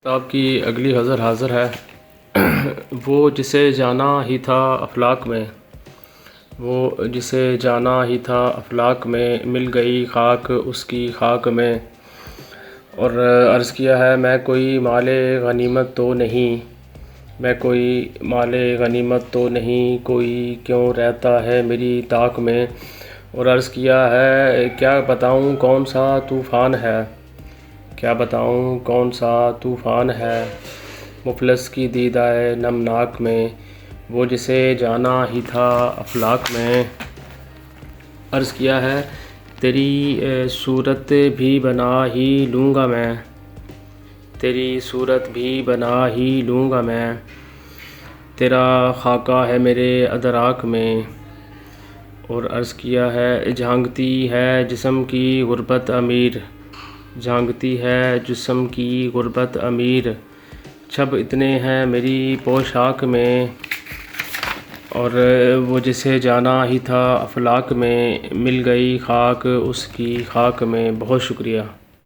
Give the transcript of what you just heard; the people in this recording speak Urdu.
کتاب کی اگلی غزل حاضر ہے۔ وہ جسے جانا ہی تھا افلاک میں، وہ جسے جانا ہی تھا افلاک میں، مل گئی خاک اس کی خاک میں۔ اور عرض کیا ہے میں کوئی مال غنیمت تو نہیں، میں کوئی مال غنیمت تو نہیں، کوئی کیوں رہتا ہے میری طاق میں۔ اور عرض کیا ہے کیا بتاؤں کون سا طوفان ہے، کیا بتاؤں کون سا طوفان ہے، مفلس کی دیدہ نمناک میں، وہ جسے جانا ہی تھا افلاک میں۔ عرض کیا ہے تیری صورت بھی بنا ہی لوں گا میں، تیری صورت بھی بنا ہی لوں گا میں، تیرا خاکہ ہے میرے ادراک میں۔ اور عرض کیا ہے جھانکتی ہے جسم کی غربت امیر، جھانکتی ہے جسم کی غربت امیر، چھب اتنے ہیں میری پوشاک میں۔ اور وہ جسے جانا ہی تھا افلاک میں، مل گئی خاک اس کی خاک میں۔ بہت شکریہ۔